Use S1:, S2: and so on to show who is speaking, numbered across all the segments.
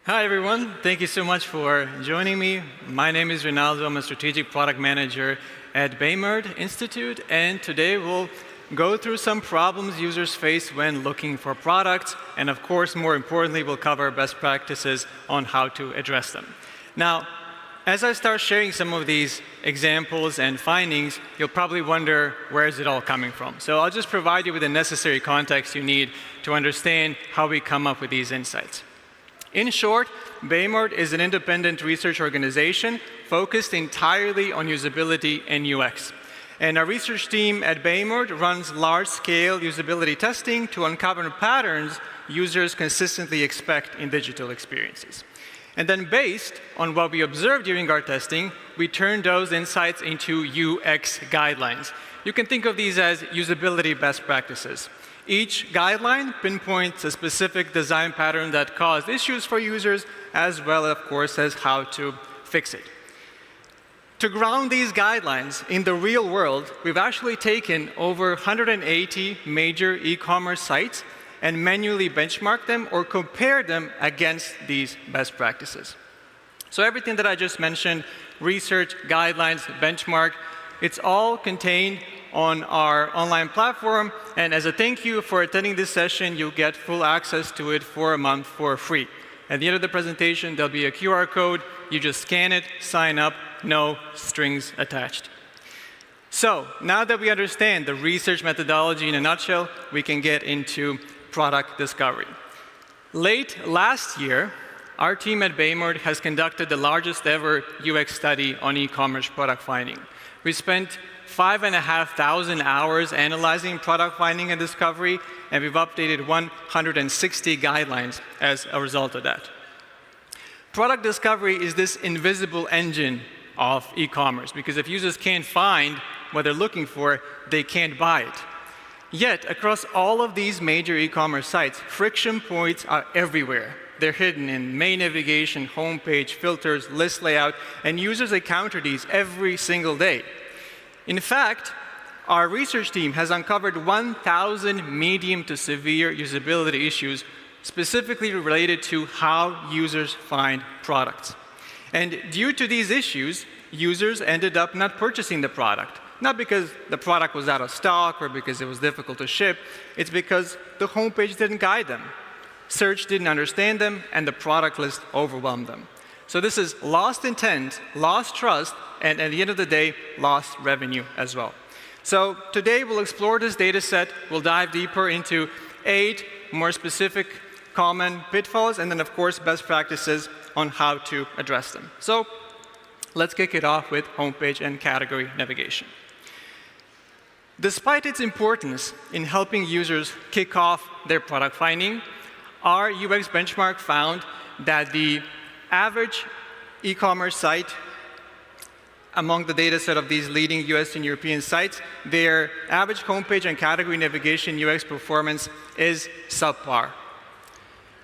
S1: Hi, everyone. Thank you so much for joining me. My name is Rinaldo. I'm a strategic product manager at Baymard Institute, and today we'll go through some problems users face when looking for products, and of course, more importantly, we'll cover best practices on how to address them. Now, as I start sharing some of these examples and findings, you'll probably wonder, where is it all coming from? So I'll just provide you with the necessary context you need to understand how we come up with these insights. In short, Baymard is an independent research organization focused entirely on usability and UX. And our research team at Baymard runs large-scale usability testing to uncover patterns users consistently expect in digital experiences. And then based on what we observed during our testing, we turn those insights into UX guidelines. You can think of these as usability best practices. Each guideline pinpoints a specific design pattern that caused issues for users, as well, of course, as how to fix it. To ground these guidelines in the real world, we've actually taken over 180 major e-commerce sites and manually benchmarked them or compared them against these best practices. So everything that I just mentioned, research, guidelines, benchmark, it's all contained on our online platform, and as a thank you for attending this session, you'll get full access to it for a month for free. At the end of the presentation, there'll be a QR code. You just scan it, sign up, no strings attached. So now that we understand the research methodology in a nutshell, we can get into product discovery. Late last year, our team at Baymard has conducted the largest ever UX study on e-commerce product finding. We spent 5,500 hours analyzing product finding and discovery, and we've updated 160 guidelines as a result of that. Product discovery is this invisible engine of e-commerce, because if users can't find what they're looking for, they can't buy it. Yet, across all of these major e-commerce sites, friction points are everywhere. They're hidden in main navigation, homepage, filters, list layout, and users encounter these every single day. In fact, our research team has uncovered 1,000 medium to severe usability issues specifically related to how users find products. And due to these issues, users ended up not purchasing the product. Not because the product was out of stock or because it was difficult to ship, it's because the homepage didn't guide them. Search didn't understand them, and the product list overwhelmed them. So this is lost intent, lost trust, and at the end of the day, lost revenue as well. So today we'll explore this data set, we'll dive deeper into 8 more specific common pitfalls, and then of course best practices on how to address them. So let's kick it off with homepage and category navigation. Despite its importance in helping users kick off their product finding, our UX benchmark found that the average e-commerce site among the data set of these leading US and European sites, their average homepage and category navigation UX performance is subpar.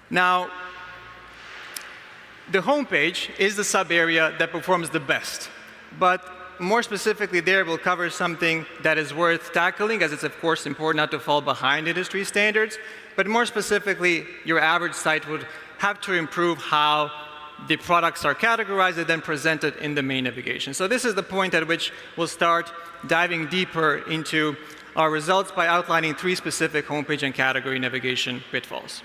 S1: Now, the homepage is the sub-area that performs the best, but more specifically there, we'll cover something that is worth tackling, as it's of course important not to fall behind industry standards, but more specifically, your average site would have to improve how the products are categorized and then presented in the main navigation. So this is the point at which we'll start diving deeper into our results by outlining 3 specific homepage and category navigation pitfalls.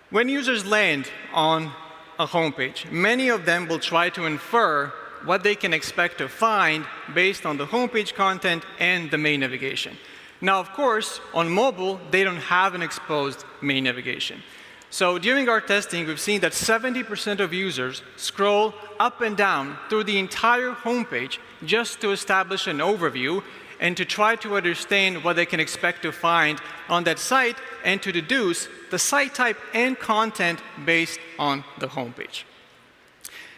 S1: When users land on a homepage, many of them will try to infer what they can expect to find based on the homepage content and the main navigation. Now, of course, on mobile, they don't have an exposed main navigation. So during our testing, we've seen that 70% of users scroll up and down through the entire homepage just to establish an overview and to try to understand what they can expect to find on that site and to deduce the site type and content based on the homepage.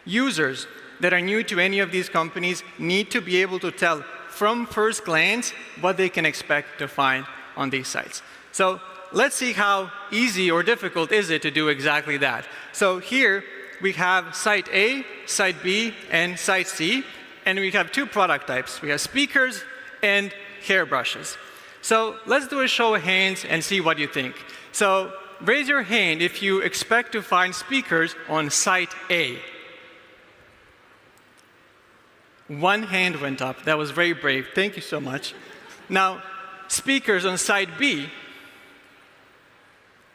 S1: Users that are new to any of these companies need to be able to tell from first glance what they can expect to find on these sites. So let's see how easy or difficult is it to do exactly that. So here we have site A, site B, and site C, and we have 2 product types. We have speakers and hairbrushes. So let's do a show of hands and see what you think. So raise your hand if you expect to find speakers on site A. One hand went up. That was very brave. Thank you so much. Now, speakers on site B.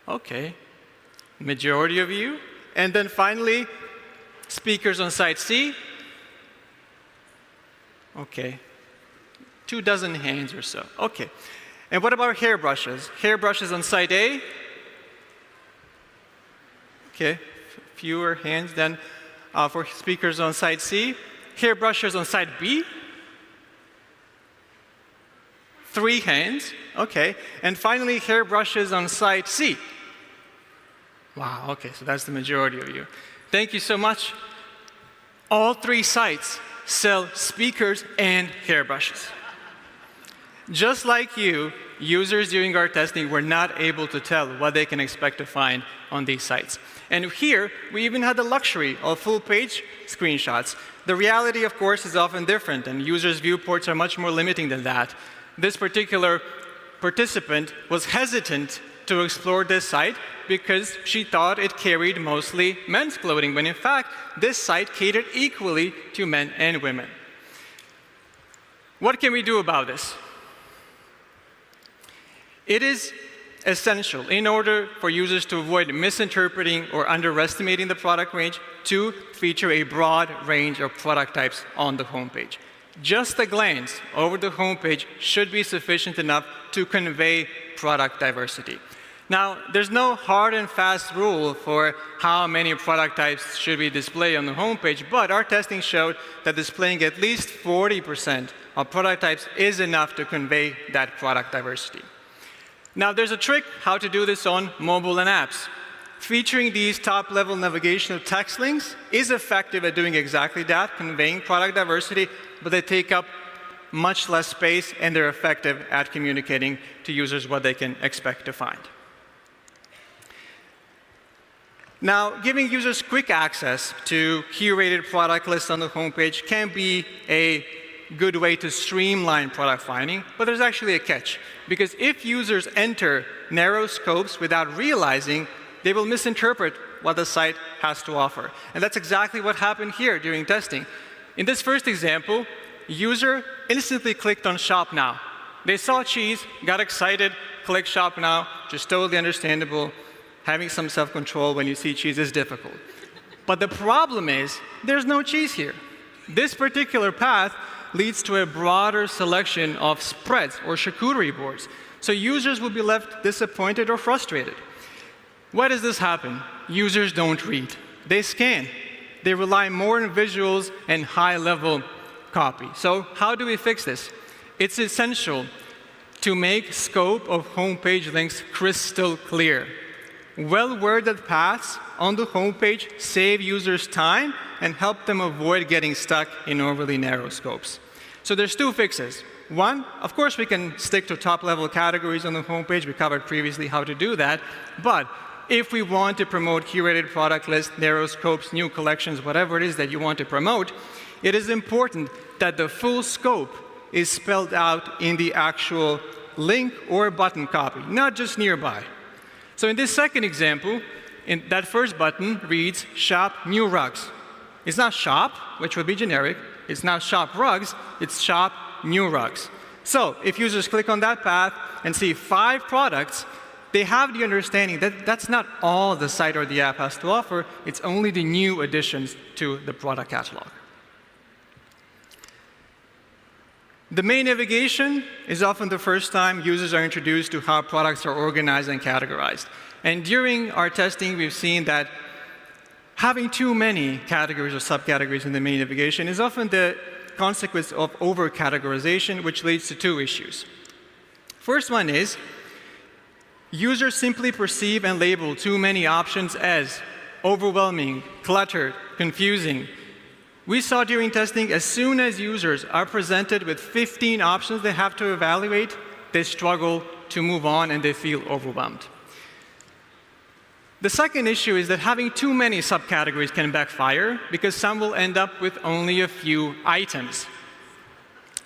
S1: Okay. Majority of you. And then finally, speakers on site C. Okay. 24 hands or so. Okay. And what about hairbrushes? Hairbrushes on site A? Okay. Fewer hands than for speakers on site C. Hairbrushes on site B? 3 hands. Okay. And finally, hairbrushes on site C. Wow, okay, so that's the majority of you. Thank you so much. All 3 sites sell speakers and hairbrushes. Just like you, users during our testing were not able to tell what they can expect to find on these sites. And here, we even had the luxury of full-page screenshots. The reality, of course, is often different, and users' viewports are much more limiting than that. This particular participant was hesitant to explore this site because she thought it carried mostly men's clothing, when in fact, this site catered equally to men and women. What can we do about this? It is essential, in order for users to avoid misinterpreting or underestimating the product range, to feature a broad range of product types on the homepage. Just a glance over the homepage should be sufficient enough to convey product diversity. Now, there's no hard and fast rule for how many product types should be displayed on the homepage, but our testing showed that displaying at least 40% of product types is enough to convey that product diversity. Now, there's a trick how to do this on mobile and apps. Featuring these top-level navigational text links is effective at doing exactly that, conveying product diversity, but they take up much less space, and they're effective at communicating to users what they can expect to find. Now, giving users quick access to curated product lists on the homepage can be a good way to streamline product finding, but there's actually a catch. Because if users enter narrow scopes without realizing, they will misinterpret what the site has to offer. And that's exactly what happened here during testing. In this first example, user instantly clicked on Shop Now. They saw cheese, got excited, clicked Shop Now, which is totally understandable. Having some self-control when you see cheese is difficult. But the problem is, there's no cheese here. This particular path leads to a broader selection of spreads or charcuterie boards. So users will be left disappointed or frustrated. Why does this happen? Users don't read. They scan. They rely more on visuals and high-level copy. So how do we fix this? It's essential to make scope of homepage links crystal clear. Well-worded paths on the homepage save users time and help them avoid getting stuck in overly narrow scopes. So there's 2 fixes. One, of course, we can stick to top-level categories on the homepage. We covered previously how to do that. But if we want to promote curated product lists, narrow scopes, new collections, whatever it is that you want to promote, it is important that the full scope is spelled out in the actual link or button copy, not just nearby. So in this second example, that first button reads Shop New Rugs. It's not Shop, which would be generic. It's not Shop Rugs. It's Shop New Rugs. So if users click on that path and see 5 products, they have the understanding that that's not all the site or the app has to offer. It's only the new additions to the product catalog. The main navigation is often the first time users are introduced to how products are organized and categorized. And during our testing, we've seen that having too many categories or subcategories in the main navigation is often the consequence of over-categorization, which leads to 2 issues. First one is, users simply perceive and label too many options as overwhelming, cluttered, confusing. We saw during testing, as soon as users are presented with 15 options they have to evaluate, they struggle to move on and they feel overwhelmed. The second issue is that having too many subcategories can backfire because some will end up with only a few items.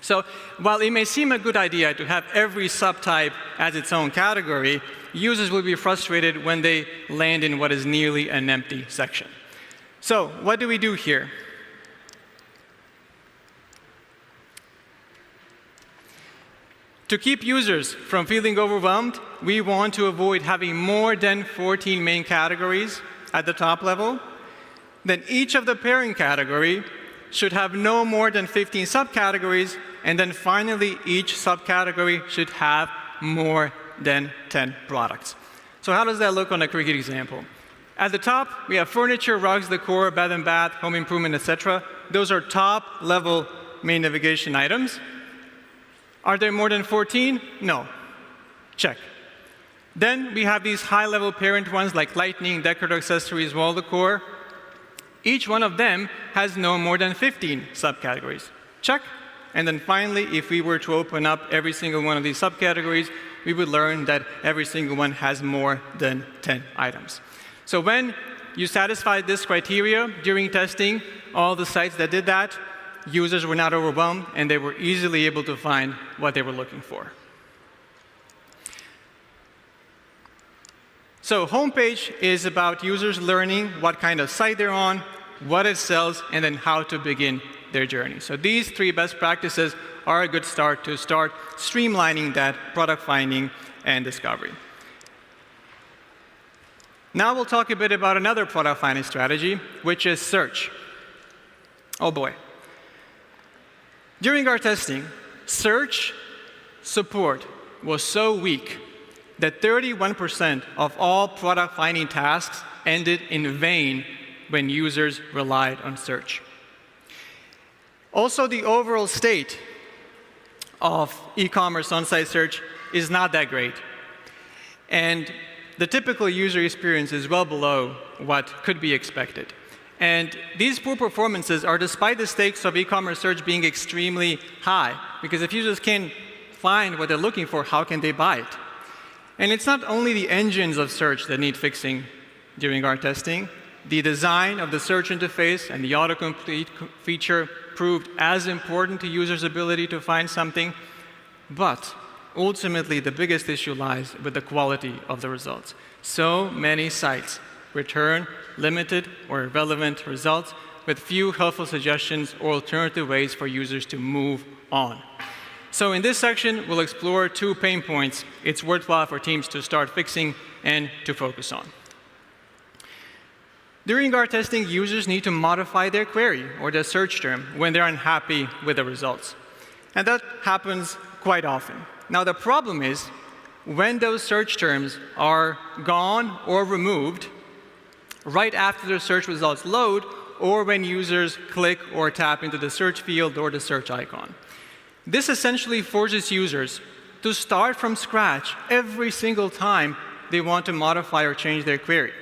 S1: So while it may seem a good idea to have every subtype as its own category, users will be frustrated when they land in what is nearly an empty section. So what do we do here? To keep users from feeling overwhelmed, we want to avoid having more than 14 main categories at the top level. Then each of the pairing category should have no more than 15 subcategories, and then finally each subcategory should have more than 10 products. So how does that look on a cricket example? At the top, we have furniture, rugs, decor, bed and bath, home improvement, etc. Those are top-level main navigation items. Are there more than 14? No. Check. Then we have these high-level parent ones like lighting, decorative accessories, wall decor. Each one of them has no more than 15 subcategories. Check. And then finally, if we were to open up every single one of these subcategories, we would learn that every single one has more than 10 items. So when you satisfied this criteria during testing, all the sites that did that, users were not overwhelmed, and they were easily able to find what they were looking for. So homepage is about users learning what kind of site they're on, what it sells, and then how to begin their journey. So these 3 best practices are a good start to start streamlining that product finding and discovery. Now we'll talk a bit about another product finding strategy, which is search. Oh boy. During our testing, search support was so weak that 31% of all product finding tasks ended in vain when users relied on search. Also, the overall state of e-commerce on-site search is not that great. And the typical user experience is well below what could be expected. And these poor performances are despite the stakes of e-commerce search being extremely high, because if users can't find what they're looking for, how can they buy it? And it's not only the engines of search that need fixing during our testing. The design of the search interface and the autocomplete feature proved as important to users' ability to find something, but ultimately the biggest issue lies with the quality of the results. So many sites return limited or irrelevant results with few helpful suggestions or alternative ways for users to move on. So in this section, we'll explore 2 pain points it's worthwhile for teams to start fixing and to focus on. During our testing, users need to modify their query or their search term when they're unhappy with the results. And that happens quite often. Now the problem is, when those search terms are gone or removed, right after the search results load, or when users click or tap into the search field or the search icon. This essentially forces users to start from scratch every single time they want to modify or change their query.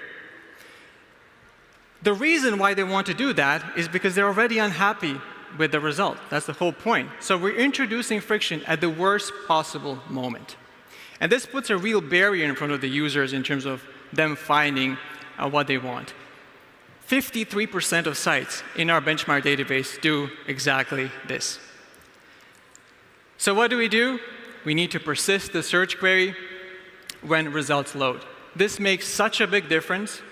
S1: The reason why they want to do that is because they're already unhappy with the result. That's the whole point. So we're introducing friction at the worst possible moment. And this puts a real barrier in front of the users in terms of them finding what they want. 53% of sites in our benchmark database do exactly this. So what do? We need to persist the search query when results load. This makes such a big difference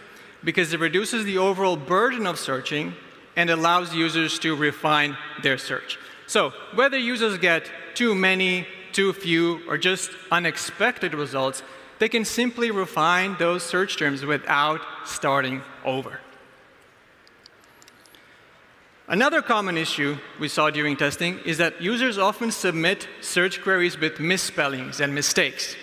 S1: because it reduces the overall burden of searching and allows users to refine their search. So whether users get too many, too few, or just unexpected results, they can simply refine those search terms without starting over. Another common issue we saw during testing is that users often submit search queries with misspellings and mistakes.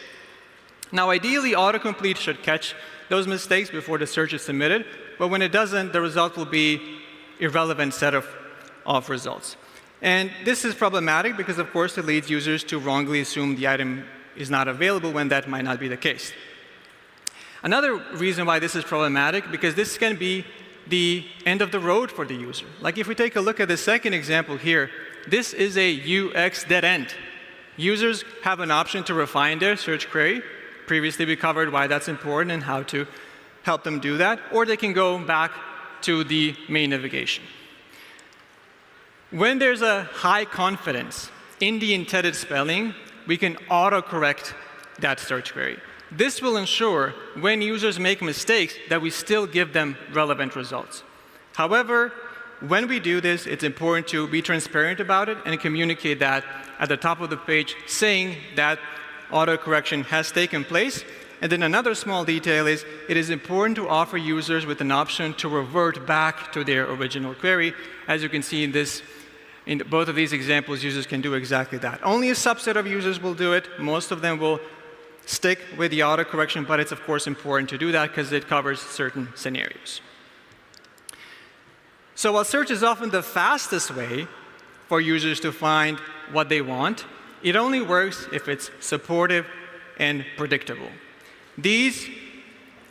S1: Now, ideally, autocomplete should catch those mistakes before the search is submitted, but when it doesn't, the result will be irrelevant set of results. And this is problematic because, of course, it leads users to wrongly assume the item is not available when that might not be the case. Another reason why this is problematic, because this can be the end of the road for the user. Like if we take a look at the second example here, this is a UX dead end. Users have an option to refine their search query. Previously we covered why that's important and how to help them do that, or they can go back to the main navigation. When there's a high confidence in the intended spelling, we can autocorrect that search query. This will ensure when users make mistakes that we still give them relevant results. However, when we do this, it's important to be transparent about it and communicate that at the top of the page, saying that autocorrection has taken place. And then another small detail is it is important to offer users with an option to revert back to their original query. As you can see in both of these examples, users can do exactly that. Only a subset of users will do it. Most of them will stick with the autocorrection, but it's of course important to do that because it covers certain scenarios. So while search is often the fastest way for users to find what they want, it only works if it's supportive and predictable. These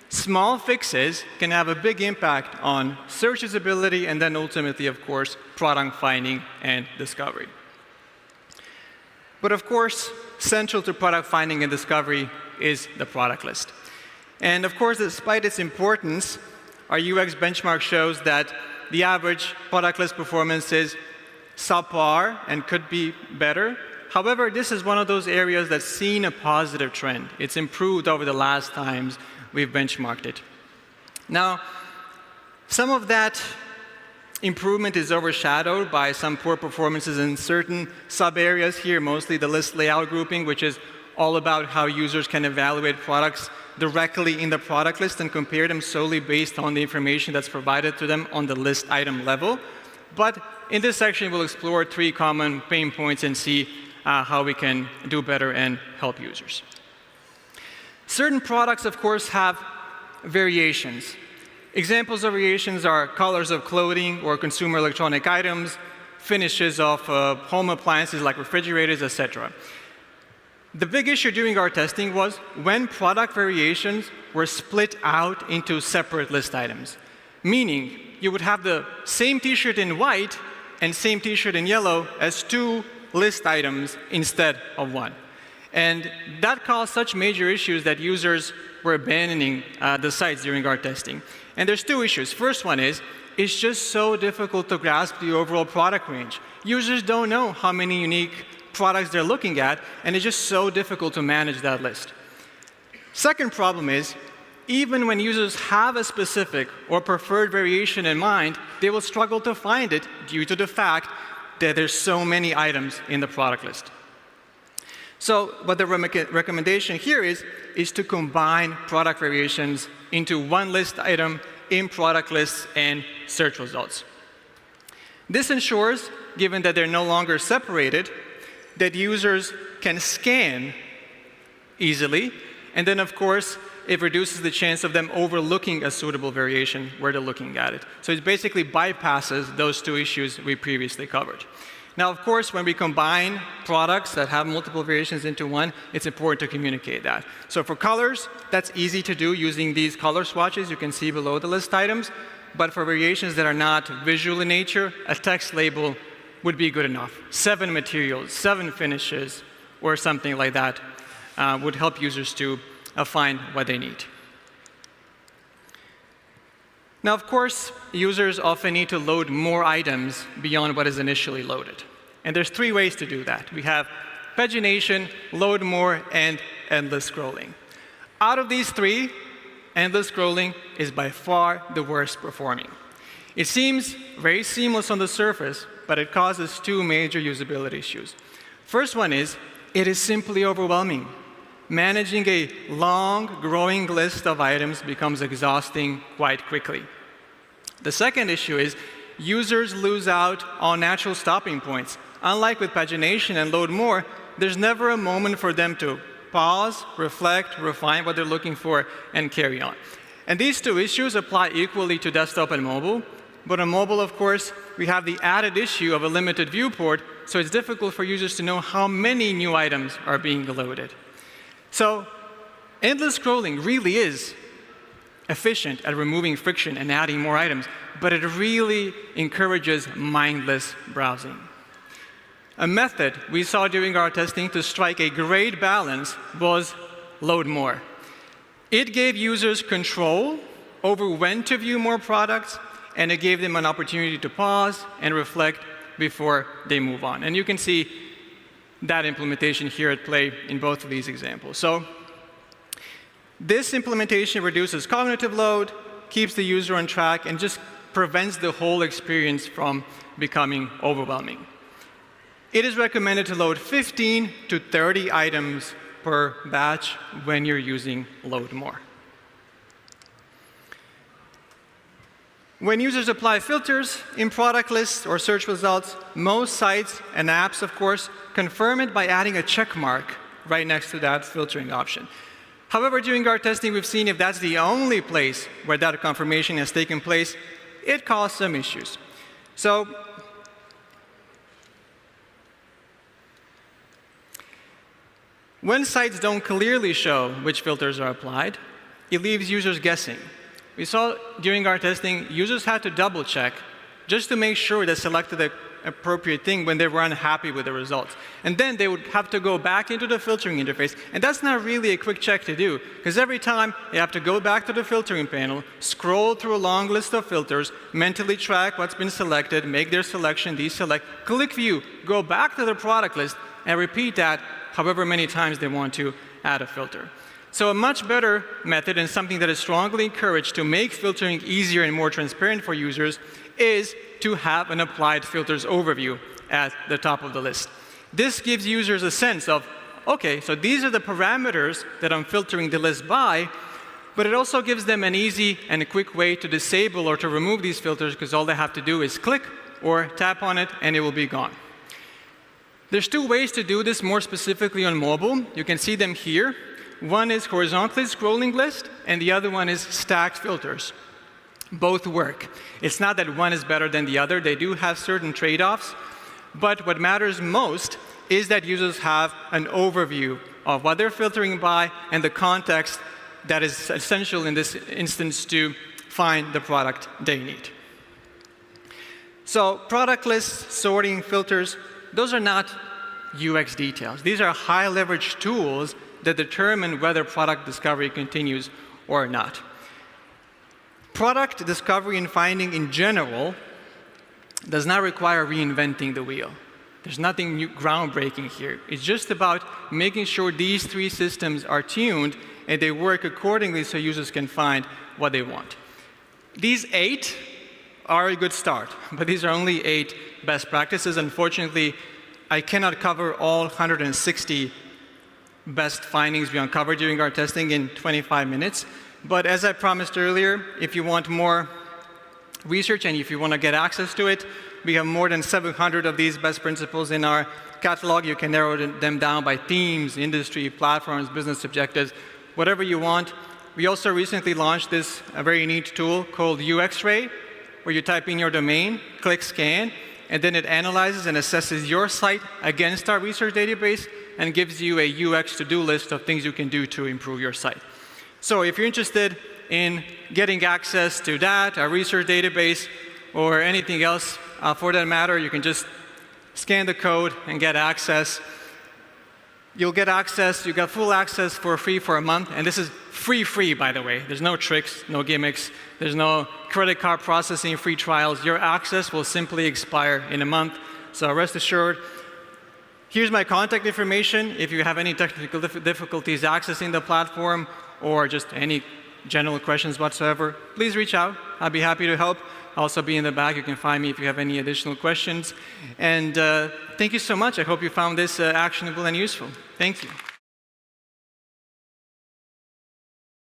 S1: small fixes can have a big impact on search usability and then ultimately, of course, product finding and discovery. But of course, central to product finding and discovery is the product list. And of course, despite its importance, our UX benchmark shows that the average product list performance is subpar and could be better. However, this is one of those areas that's seen a positive trend. It's improved over the last times we've benchmarked it. Now, some of that improvement is overshadowed by some poor performances in certain sub-areas here, mostly the list layout grouping, which is all about how users can evaluate products directly in the product list and compare them solely based on the information that's provided to them on the list item level. But in this section, we'll explore 3 common pain points and see how we can do better and help users. Certain products, of course, have variations. Examples of variations are colors of clothing or consumer electronic items, finishes of home appliances like refrigerators, etc. The big issue during our testing was when product variations were split out into separate list items. Meaning, you would have the same t-shirt in white and same t-shirt in yellow as 2 list items instead of 1. And that caused such major issues that users were abandoning the sites during our testing. And there's 2 issues. First one is, it's just so difficult to grasp the overall product range. Users don't know how many unique products they're looking at, and it's just so difficult to manage that list. Second problem is, even when users have a specific or preferred variation in mind, they will struggle to find it due to the fact that there's so many items in the product list. So what the recommendation here is to combine product variations into 1 list item in product lists and search results. This ensures, given that they're no longer separated, that users can scan easily, and then of course, it reduces the chance of them overlooking a suitable variation where they're looking at it. So it basically bypasses those 2 issues we previously covered. Now, of course, when we combine products that have multiple variations into 1, it's important to communicate that. So for colors, that's easy to do using these color swatches you can see below the list items. But for variations that are not visual in nature, a text label would be good enough. 7 materials, 7 finishes, or something like that would help users to find what they need. Now, of course, users often need to load more items beyond what is initially loaded. And there's 3 ways to do that. We have pagination, load more, and endless scrolling. Out of these 3, endless scrolling is by far the worst performing. It seems very seamless on the surface, but it causes 2 major usability issues. First one is, it is simply overwhelming. Managing a long, growing list of items becomes exhausting quite quickly. The second issue is users lose out on natural stopping points. Unlike with pagination and load more, there's never a moment for them to pause, reflect, refine what they're looking for, and carry on. And these 2 issues apply equally to desktop and mobile. But on mobile, of course, we have the added issue of a limited viewport, so it's difficult for users to know how many new items are being loaded. So endless scrolling really is efficient at removing friction and adding more items, but it really encourages mindless browsing. A method we saw during our testing to strike a great balance was load more. It gave users control over when to view more products, and it gave them an opportunity to pause and reflect before they move on. And you can see that implementation here at play in both of these examples. So This implementation reduces cognitive load, keeps the user on track, and just prevents the whole experience from becoming overwhelming. It is recommended to load 15 to 30 items per batch when you're using load more. When users apply filters in product lists or search results, most sites and apps, of course, confirm it by adding a check mark right next to that filtering option. However, during our testing, we've seen if that's the only place where that confirmation has taken place, it caused some issues. So, when sites don't clearly show which filters are applied, it leaves users guessing. We saw during our testing, users had to double check just to make sure they selected the appropriate thing when they were unhappy with the results. And then they would have to go back into the filtering interface. And that's not really a quick check to do, because every time they have to go back to the filtering panel, scroll through a long list of filters, mentally track what's been selected, make their selection, deselect, click view, go back to the product list, and repeat that however many times they want to add a filter. So a much better method, and something that is strongly encouraged to make filtering easier and more transparent for users, is to have an applied filters overview at the top of the list. This gives users a sense of, okay, so these are the parameters that I'm filtering the list by, but it also gives them an easy and a quick way to disable or to remove these filters, because all they have to do is click or tap on it and it will be gone. There's two ways to do this more specifically on mobile. You can see them here. One is horizontally scrolling list, and the other one is stacked filters. Both work. It's not that one is better than the other. They do have certain trade-offs. But what matters most is that users have an overview of what they're filtering by and the context that is essential in this instance to find the product they need. So product lists, sorting, filters, those are not UX details. These are high-leverage tools that determine whether product discovery continues or not. Product discovery and finding in general does not require reinventing the wheel. There's nothing new, groundbreaking here. It's just about making sure these three systems are tuned and they work accordingly so users can find what they want. These 8 are a good start, but these are only 8 best practices. Unfortunately, I cannot cover all 160 best findings we uncovered during our testing in 25 minutes. But as I promised earlier, if you want more research and if you want to get access to it, we have more than 700 of these best principles in our catalog. You can narrow them down by themes, industry, platforms, business objectives, whatever you want. We also recently launched this very neat tool called UX-Ray, where you type in your domain, click scan, and then it analyzes and assesses your site against our research database and gives you a UX to-do list of things you can do to improve your site. So if you're interested in getting access to that, our research database, or anything else for that matter, you can just scan the code and get access. You'll get access, you got full access for free for a month, and this is free, by the way. There's no tricks, no gimmicks, there's no credit card processing, free trials. Your access will simply expire in a month, so rest assured. Here's my contact information. If you have any technical difficulties accessing the platform or just any general questions whatsoever, please reach out. I'll be happy to help. I'll also be in the back. You can find me if you have any additional questions. And thank you so much. I hope you found this actionable and useful. Thank you.